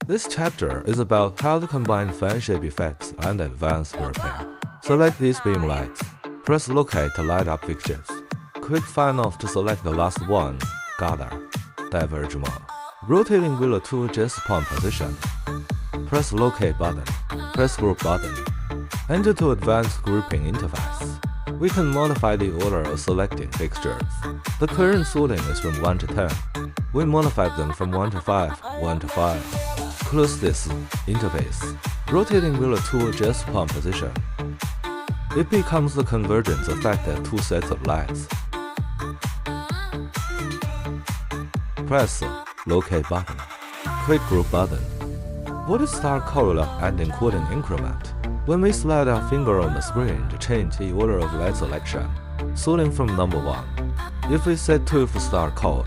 This chapter is about how to combine fan shape effects and advanced grouping. Select these beam lights. Press Locate to light up fixtures. Click Fan Off to select the last one, Gather, Diverge Mode. Rotating wheel to adjust palm position. Press Locate button. Press Group button. Enter to Advanced Grouping interface. We can modify the order of selecting fixtures. The current sorting is from 1 to 10. We modify them from 1 to 5, 1 to 5. Close this interface. Rotating wheel to adjust palm position. It becomes the convergence effect at two sets of lights. Press Locate button. Click Group button. What is start color and encoding increment? When we slide our finger on the screen to change the order of light selection, sorting from number 1. If we set 2 for start code,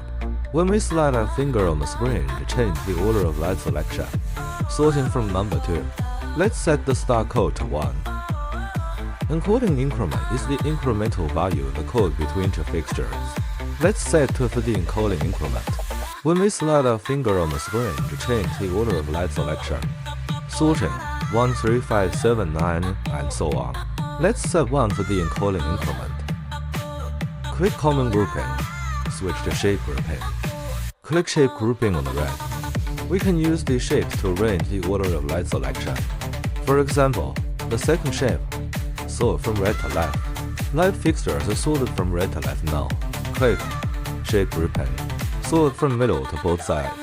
when we slide our finger on the screen to change the order of light selection, sorting from number 2. Let's set the start code to 1. Encoding increment is the incremental value of the code between two fixtures. Let's set 2 for the encoding increment. When we slide our finger on the screen to change the order of light selection, sorting 1, 3, 5, 7, 9, and so on. Let's set 1 for the encoding increment. Click Common Grouping. Switch to Shape Grouping. Click Shape Grouping on the right. We can use these shapes to arrange the order of light selection. For example, the second shape, sort from right to left. Light fixtures are sorted from right to left now. Click Shape Grouping. Sort from middle to both sides.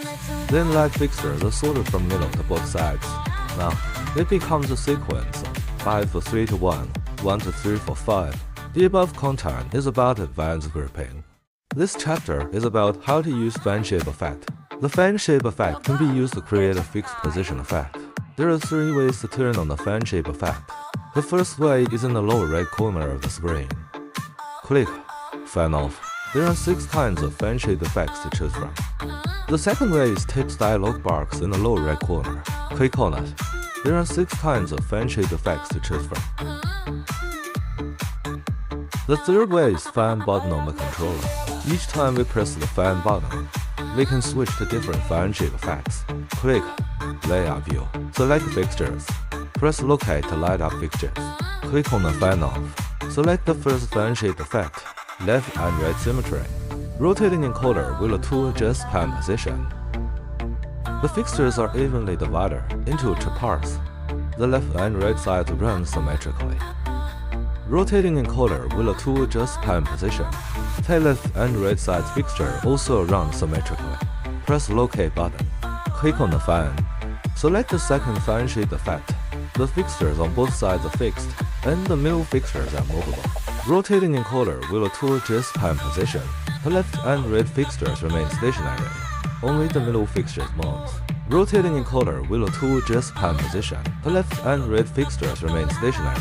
Then light fixtures are sorted from middle to both sides. Now, it becomes a sequence 5 for 3 to 1, 1 to 3 for 5. The above content is about advanced grouping. This chapter is about how to use fan shape effect. The fan shape effect can be used to create a fixed position effect. There are 3 ways to turn on the fan shape effect. The first way is in the lower right corner of the screen. Click Fan Off. There are 6 kinds of fan shape effects to choose from. The second way is text dialog box in the lower right corner. Click on it. There are 6 kinds of fan shape effects to choose from. The third way is fan button on the controller. Each time we press the fan button, we can switch to different fan shape effects. Click Layout View. Select fixtures. Press Locate to light up fixtures. Click on the fan off. Select the first fan shape effect, left and right symmetry. Rotating encoder will to adjust pan position. The fixtures are evenly divided into 2 parts. The left and right sides run symmetrically. Rotating encoder will to adjust pan position. The left and right sides fixture also run symmetrically. Press Locate button. Click on the fan. Select the second fan shape effect. The fixtures on both sides are fixed, and the middle fixtures are movable. Rotating encoder will to adjust pan position. The left and right fixtures remain stationary. Only the middle fixtures moves. Rotating encoder will to adjust pan position. The left and right fixtures remain stationary.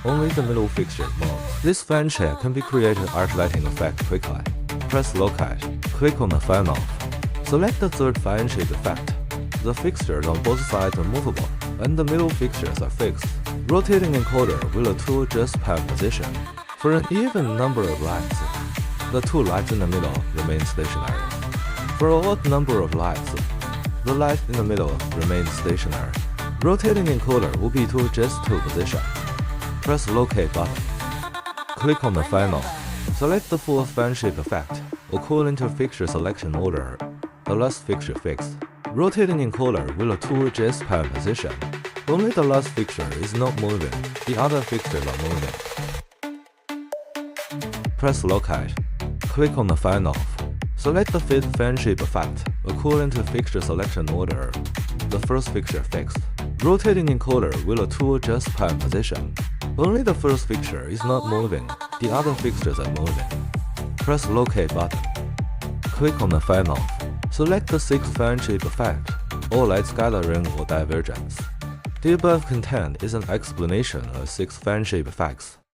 Only the middle fixtures move. This fan shape can be created arc lighting effect quickly. Press Locate. Click on the fan off. Select the third fan shape effect. The fixtures on both sides are movable, and the middle fixtures are fixed. Rotating encoder will to adjust pan position. For an even number of lights, the 2 lights in the middle remain stationary. For a odd number of lights, the light in the middle remains stationary. Rotating encoder will be to adjust to position. Press Locate button. Click on the fan off. Select the fourth fan shape effect, according to fixture selection order. The last fixture fixed. Rotating encoder will to adjust pan position. Only the last fixture is not moving, the other fixtures are moving. Press Locate. Click on the fan off. Select the fifth fan shape effect, according to fixture selection order. The first fixture fixed. Rotating encoder will to adjust pan position. Only the first fixture is not moving, the other fixtures are moving. Press Locate button. Click on the fan off. Select the sixth fan shape effect, all light scattering or divergence. The above content is an explanation of 6 fan shape effects.